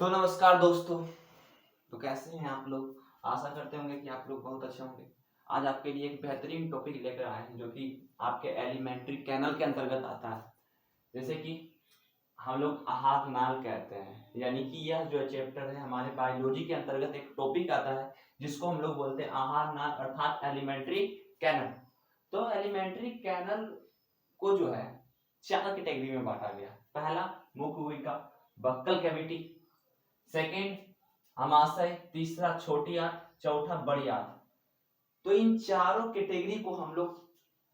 तो नमस्कार दोस्तों। तो कैसे हैं आप लोग? आशा करते होंगे कि आप लोग बहुत अच्छे होंगे। आज आपके लिए एक बेहतरीन टॉपिक लेकर आए हैं जो कि आपके एलिमेंट्री कैनल के अंतर्गत आता है। जैसे कि हम लोग आहार नाल कहते हैं, यानी कि यह जो चैप्टर है हमारे बायोलॉजी के अंतर्गत एक टॉपिक आता है जिसको हम लोग बोलते हैं आहार नाल अर्थात एलिमेंट्री कैनल। तो एलिमेंट्री कैनल को जो है 4 कैटेगरी में बांटा गया। पहला मुख्य गुहिका, बक्कल कैविटी, सेकेंड अमाशय, तीसरा छोटी आंत, चौथा बड़ी आंत। तो इन चारों कैटेगरी को हम लोग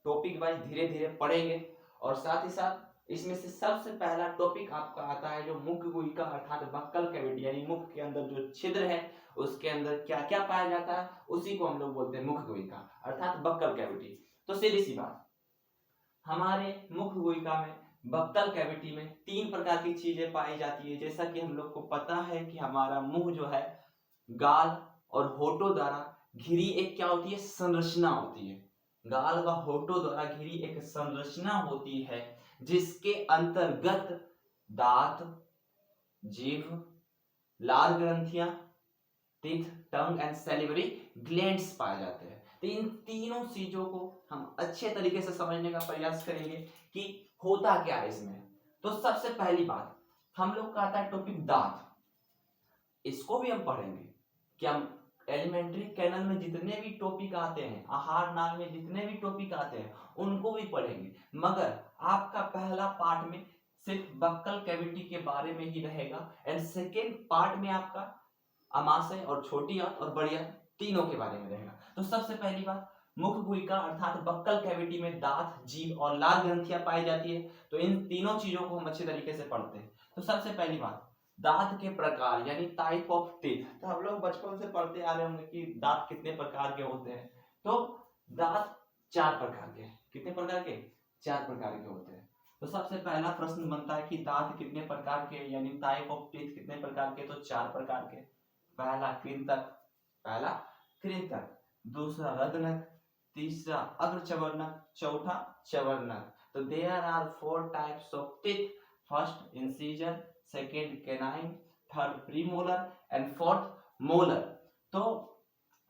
टॉपिक वाइज धीरे धीरे पढ़ेंगे और साथ ही साथ इसमें से सबसे पहला टॉपिक आपका आता है जो मुख्य गुहिका अर्थात बक्कल कैविटी, यानी मुख के अंदर जो छिद्र है उसके अंदर क्या क्या पाया जाता है उसी को हम लोग बोलते हैं मुख्य गुहिका अर्थात बक्कल कैविटी। तो सीधी सी बात, हमारे मुख्य गुहिका में बक्कल कैविटी में 3 प्रकार की चीजें पाई जाती है। जैसा कि हम लोग को पता है कि हमारा मुंह जो है गाल और होठों द्वारा घिरी एक क्या होती है, संरचना होती है। गाल व होठों द्वारा घिरी एक संरचना होती है जिसके अंतर्गत दांत, जीभ, लार ग्रंथियां, teeth, tongue and salivary glands पाए जाते हैं। तो इन तीनों चीजों को हम अच्छे तरीके से समझने का प्रयास करेंगे कि होता क्या है इसमें। तो सबसे पहली बात हम लोग का आता है टॉपिक दांत। इसको भी हम पढ़ेंगे कि हम एलिमेंट्री कैनल में जितने भी टॉपिक आते हैं, आहार नाल में जितने भी टॉपिक आते हैं उनको भी पढ़ेंगे, मगर आपका पहला पार्ट में सिर्फ बक्कल कैविटी के बारे में ही रहेगा एंड सेकेंड पार्ट में आपका अमाशय और छोटी आंत और बड़ी आंत तीनों के बारे में रहेगा। तो सबसे पहली बात, मुख्य गुहिका अर्थात बक्कल कैविटी में दांत, जीभ और लार ग्रंथियां पाई जाती है। तो इन तीनों चीजों को हम अच्छे तरीके से पढ़ते हैं। तो सबसे पहली बात, दांत के प्रकार यानी टाइप ऑफ टीथ। तो हम लोग बचपन से पढ़ते आ रहे होंगे कि दांत कितने प्रकार के होते हैं। तो दांत 4 प्रकार के। कितने प्रकार के? 4 प्रकार के होते हैं। तो सबसे पहला प्रश्न बनता है कि दांत कितने प्रकार के, यानी टाइप ऑफ टीथ कितने प्रकार के? तो 4 प्रकार के। पहला कृंतक, दूसरा रदनक, तीसरा अग्रचवर्णक, चौथा चवर्णक। तो there are 4 types of teeth. First incisor, second canine, third premolar and fourth molar. तो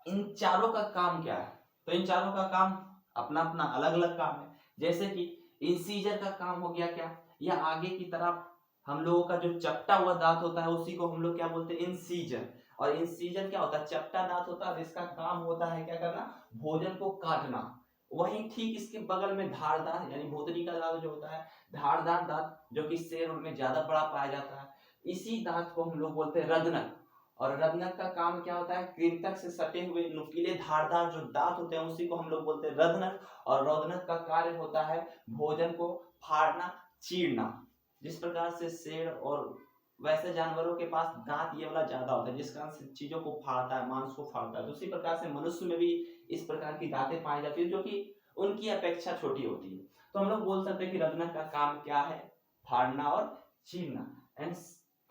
इन चारों का काम क्या है? तो इन चारों का काम अपना अपना अलग अलग काम है। जैसे कि इंसीजर का काम हो गया क्या, या आगे की तरफ हम लोगों का जो चपटा हुआ दांत होता है उसी को हम लोग क्या बोलते हैं, इंसीजर। और इंसीजर क्या होता है, चपटा दांत होता है, इसका काम होता है क्या करना, भोजन को काटना। वहीं ठीक इसके बगल में धारदार यानी भोतरी का दांत जो होता है, धारदार दांत जो कि शेर में ज्यादा बड़ा पाया जाता है, इसी दांत को हम लोग बोलते हैं रदनक। और रदनक का काम क्या होता है, कृंतक से सटे हुए नुकीले धारदार जो दांत होते हैं उसी को हम लोग बोलते हैं रदनक। और रदनक का कार्य होता है भोजन को फाड़ना, चीरना। जिस प्रकार से शेर और वैसे जानवरों के पास दांत ये वाला ज्यादा होता है जिस कारण से चीजों को फाड़ता है, मांस को फाड़ता है, तो उसी प्रकार से मनुष्य में भी इस प्रकार की दांतें पाई जाती है जो कि उनकी अपेक्षा छोटी होती है। तो हम लोग बोल सकते हैं कि रदनक का काम क्या है, फाड़ना और चीरना। एंड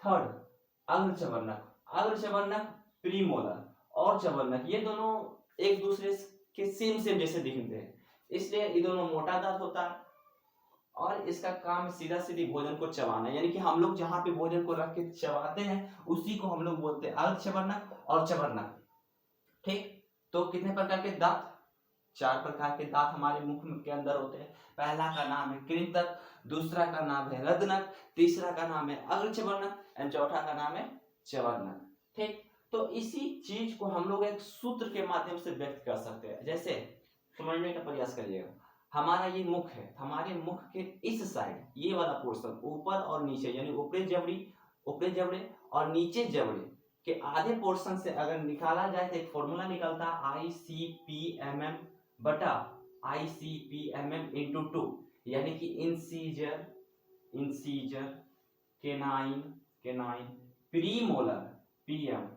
थर्ड अग्रचवर्णक। अग्रचवर्णक, प्रीमोलर और चवर्णक, ये दोनों एक दूसरे के सेम सेम जैसे दिखते हैं, इसलिए ये दोनों मोटा दांत होता है और इसका काम सीधा सीधी भोजन को चबाना, यानी कि हम लोग जहां पे भोजन को रख के चबाते हैं उसी को हम लोग बोलते हैं अग्रचवर्णक और चवर्णक। ठीक, तो कितने प्रकार के दांत? 4 प्रकार के दांत हमारे मुख के अंदर होते हैं। पहला का नाम है कृंतक, दूसरा का नाम है रदनक, तीसरा का नाम है अग्रचवर्णक एंड चौथा का नाम है चवर्णक। ठीक, तो इसी चीज को हम लोग एक सूत्र के माध्यम से व्यक्त कर सकते हैं। जैसे समझने का प्रयास करिएगा, हमारा ये मुख है, हमारे मुख के इस साइड ये वाला पोर्शन ऊपर और नीचे यानी ऊपरी जबड़ी, ऊपरी जबड़े और नीचे जबड़े के आधे पोर्शन से अगर निकाला जाए तो एक फॉर्मूला निकलता है ICP/mm बटा ICP/mm इंटू 2, यानी कि incisor, incisor, canine, canine, premolar, PM,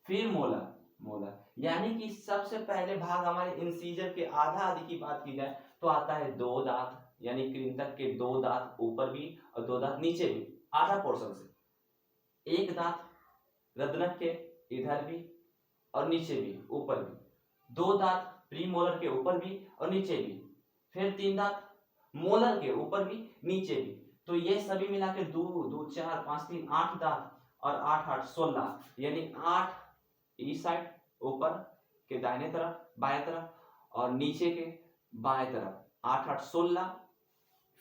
फिर मोलर, मोलर। यानी कि सबसे पहले भाग हमारे इंसीजर के आधा आधे की बात की जाए तो आता है 2 दांत, यानी कृंतक के 2 दांत ऊपर भी और 2 दांत नीचे भी, आधा पोर्शन से। एक दांत रदनक के इधर भी और नीचे भी, ऊपर भी। 2 दांत प्रीमोलर के ऊपर भी और नीचे भी। फिर 3 दांत मोलर के ऊपर भी नीचे भी। तो ये सभी मिला के 2 2 4 5 3 8 दांत और 8 8 16, यानी 8 इस साइड ऊपर के दाहिने तरफ बाएं तरफ और नीचे के बाएं तरफ 8 8 16,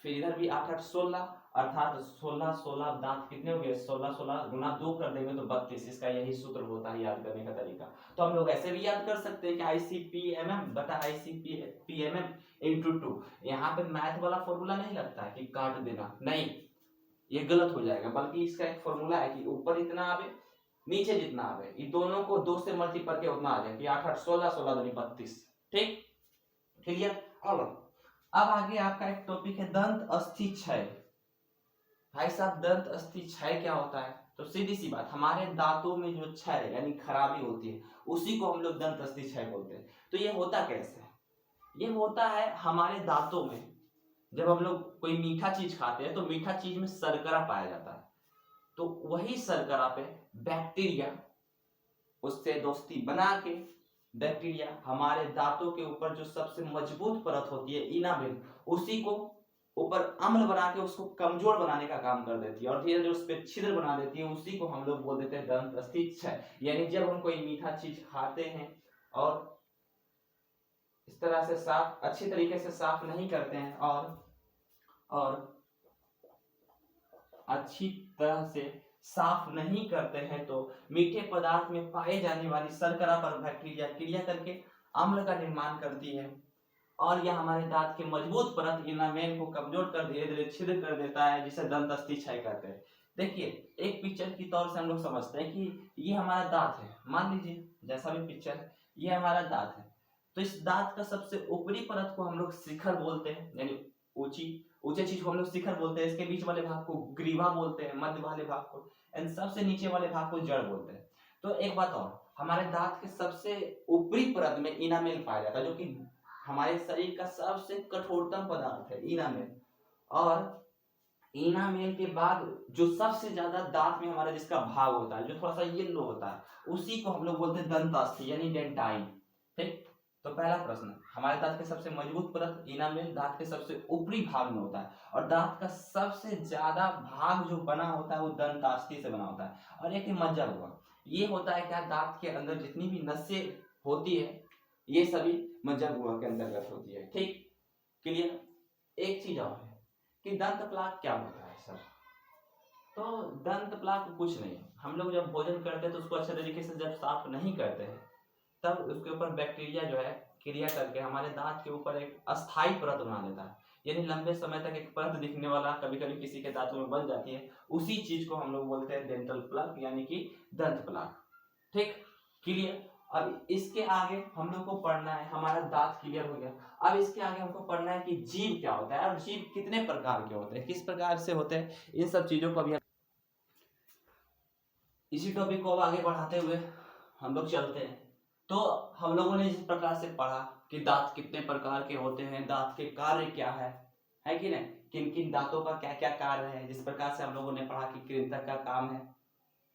फिर इधर भी 8 8 16, अर्थात 16 16 दांत कितने हो गए, 16 16 गुना 2 कर देंगे तो 32। इसका यही सूत्र होता है याद करने का तरीका। तो हम लोग ऐसे भी याद कर सकते हैं कि ICPMM बटा ICPMM इंटू 2। यहाँ पे मैथ वाला फॉर्मूला नहीं लगता है कि काट देना, नहीं, ये गलत हो जाएगा, बल्कि इसका एक फॉर्मूला है कि ऊपर इतना आवे नीचे जितना आवे, ये दोनों को 2 से मल्टीप्लाई करके उतना आ जाए कि 8 8 16 16 दूनी 32। ठीक, क्लियर। अब आगे आपका एक टॉपिक है दंत अस्थि क्षय। भाई साहब, दंत अस्थि क्षय क्या होता है? तो सीधी सी बात, हमारे दांतों में जो क्षय यानी खराबी होती है उसी को हम लोग दंत अस्थि क्षय बोलते हैं। तो ये होता कैसे है? ये होता है हमारे दांतों में, जब हम लोग कोई मीठा चीज खाते हैं तो मीठा चीज में शर्करा पाया जाता है, तो वही शर्करा पे बैक्टीरिया उससे दोस्ती बना के बैक्टीरिया हमारे दांतों के ऊपर जो सबसे मजबूत परत होती है इनामेल, उसी को ऊपर अम्ल बना के उसको कमजोर बनाने का काम कर देती है और धीरे धीरे उस पर छिद्र बना देती है। उसी को हम लोग बोल देते हैं दंत अस्थि क्षय। यानी जब हम कोई मीठा चीज खाते हैं और इस तरह से साफ अच्छी तरीके से साफ नहीं करते हैं और अच्छी तरह से साफ नहीं करते हैं तो मीठे पदार्थ में पाए जाने वाली शर्करा पर बैक्टीरिया क्रिया करके अम्ल का निर्माण करती है और यह हमारे दांत के मजबूत परत इनामेल को कमजोर कर धीरे धीरे छिद्र कर देता है, जिसे दंत अस्थि क्षय कहते हैं। देखिए, एक पिक्चर की तौर से हम लोग समझते हैं कि ये हमारा दांत है, मान लीजिए जैसा भी पिक्चर है, ये हमारा दांत है। तो इस दांत का सबसे ऊपरी परत को हम लोग शिखर बोलते हैं, यानी ऊंचे चीज को हम लोग शिखर बोलते हैं। इसके बीच वाले भाग को ग्रीवा बोलते हैं, मध्य वाले भाग को, एंड सबसे नीचे वाले भाग को जड़ बोलते हैं। तो एक बात और, हमारे दांत के सबसे ऊपरी परत में इनामेल पाया जाता है, जो कि हमारे शरीर का सबसे कठोरतम पदार्थ है इनामेल। और इनामेल के बाद जो सबसे ज्यादा दांत में हमारा जिसका भाग होता है, जो थोड़ा सा येलो होता है, उसी को हम लोग बोलते हैं दंतास्थि यानी डेंटाइन। ठीक, तो पहला प्रश्न, हमारे दांत के सबसे मजबूत परत इनामेल दांत के सबसे ऊपरी भाग में होता है और दांत का सबसे ज्यादा भाग जो बना होता है वो दंतास्थि से बना होता है। और एक मज्जा हुआ, ये होता है क्या, दांत के अंदर जितनी भी नसें होती है ये सभी मज्जा हुआ के अंतर्गत होती है। ठीक, क्लियर। एक चीज और है कि दंत प्लाक क्या होता है सर? तो दंत प्लाक कुछ नहीं, हम लोग जब भोजन करते हैं तो उसको अच्छे तरीके से जब साफ नहीं करते हैं तब उसके ऊपर बैक्टीरिया जो है क्रिया करके हमारे दांत के ऊपर एक अस्थाई परत बना देता है, यानी लंबे समय तक एक परत दिखने वाला कभी कभी किसी के दांतों में बन जाती है। उसी चीज को हम लोग बोलते हैं डेंटल प्लाक यानी कि दंत प्लाक। ठीक, क्लियर। अब इसके आगे हम लोग को पढ़ना है, हमारा दांत क्लियर हो गया, अब इसके आगे हमको पढ़ना है कि जीभ क्या होता है और जीभ कितने प्रकार के होते हैं, किस प्रकार से होते हैं, इन सब चीजों को अभी इसी टॉपिक को अब आगे बढ़ाते हुए हम लोग चलते हैं। तो हम लोगों ने इस प्रकार से पढ़ा कि दांत कितने प्रकार के होते हैं, दांत के कार्य क्या है कि नहीं, किन किन दांतों का क्या क्या कार्य है। जिस प्रकार से हम लोगों ने पढ़ा कि कृंतक का काम है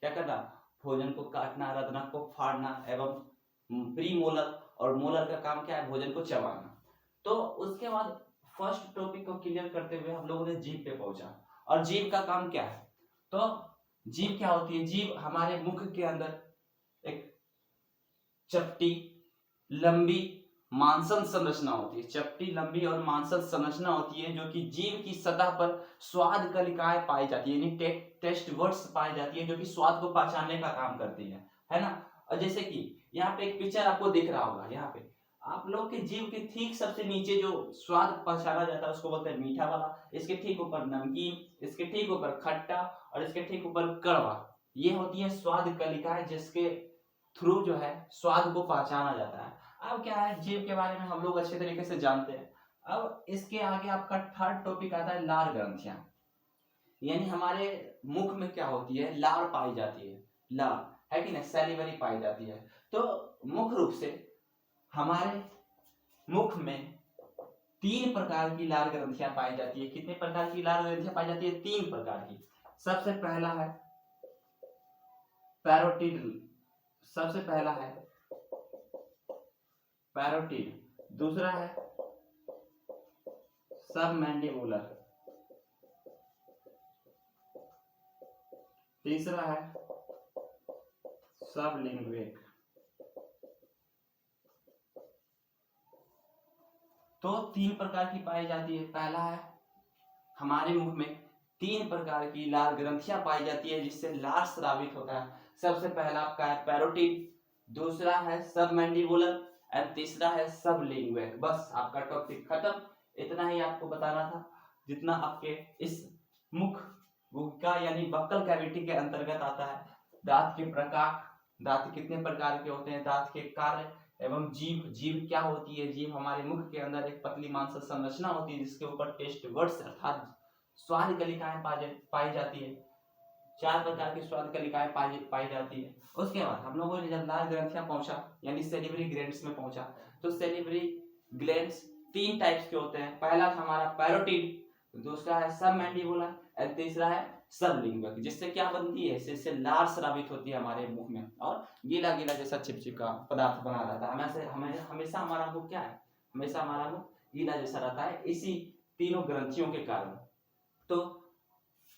क्या करना, भोजन को काटना, रत्नक को फाड़ना, एवं प्री मोलर और मोलर का काम क्या है, भोजन को चबाना। तो उसके बाद फर्स्ट टॉपिक को क्लियर करते हुए हम लोगों ने जीभ पे पहुंचा, और जीभ का काम क्या है। तो जीभ क्या होती है, जीभ हमारे मुख के अंदर एक चपटी लंबी मांसल संरचना होती है, चपटी लंबी और मांसल संरचना होती है, जो कि जीभ की सतह पर स्वाद कलिकाएं पाई जाती है, यानी टेस्ट वर्ड्स पाई जाती है, जो कि स्वाद को पहचानने का काम करती है ना। और जैसे कि यहाँ पे एक पिक्चर आपको दिख रहा होगा, यहाँ पे आप लोग के जीभ के ठीक सबसे नीचे जो स्वाद पहचाना जाता है उसको बोलते हैं मीठा वाला, इसके ठीक ऊपर नमकीन, इसके ठीक ऊपर खट्टा और इसके ठीक ऊपर कड़वा। ये होती है स्वाद कलिकाएं जिसके थ्रू जो है स्वाद को पहचाना जाता है। अब क्या है, जीभ के बारे में हम लोग अच्छे तरीके से जानते हैं। अब इसके आगे आपका थर्ड टॉपिक आता है लार ग्रंथियां, यानी हमारे मुख में क्या होती है, लार पाई जाती है, लार है कि नहीं, सैलिवरी पाई जाती है। तो मुख्य रूप से हमारे मुख में 3 प्रकार की लार ग्रंथियां पाई जाती है। कितने प्रकार की लार ग्रंथियां पाई जाती है, 3 प्रकार की। सबसे पहला है पैरोटिड, सबसे पहला है पैरोटिड, दूसरा है सबमैंडिबुलर, तीसरा है सबलिंग्विक। तो 3 प्रकार की पाई जाती है। पहला है हमारे मुंह में 3 प्रकार की लाल ग्रंथियां पाई जाती है जिससे लार स्रावित होता है। सबसे पहला आपका है पैरोटिड, दूसरा है सबमैंडिबुलर एंड तीसरा है सबलिंग्विक। बस आपका टॉपिक खत्म। इतना ही आपको बताना था जितना आपके इस मुख गुहिका यानी बक्कल कैविटी के अंतर्गत आता है। दांत के प्रकार, दांत कितने प्रकार के होते हैं, दांत के कार्य एवं जीभ। जीभ क्या होती है? जीभ हमारे मुख के अंदर एक पतली मांसल संरचना होती है जिसके ऊपर टेस्ट वर्ड्स अर्थात स्वाद कलिकाएं पाई जाती है। 4 प्रकार की स्वाद कलिकाएं पाई जाती है। उसके बाद हम लोगों ने जब लाल ग्रंथियां पहुंचा यानी सेलिवरी ग्लैंड्स में पहुंचा, तो सेलिवरी ग्लैंड्स 3 टाइप्स के होते हैं। पहला था हमारा पैरोटिड, दूसरा है सबमैंडिबुलर और तीसरा है सबलिंग्विक। जिससे क्या बनती है? इससे लार स्रावित होती है हमारे मुंह में और गीला गीला जैसा चिपचिपा पदार्थ बना रहता है। हमेशा हमारा मुंह क्या है? हमेशा हमारा मुंह गीला जैसा रहता है इसी तीनों ग्रंथियों के कारण। तो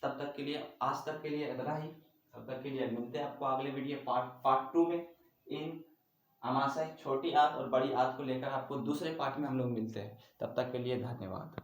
तब तक के लिए, आज तक के लिए इतना ही। तब तक के लिए मिलते हैं आपको अगले वीडियो पार्ट 2 में। इन अमाशय छोटी आंत और बड़ी आंत को लेकर आपको दूसरे पार्ट में हम लोग मिलते हैं। तब तक के लिए धन्यवाद।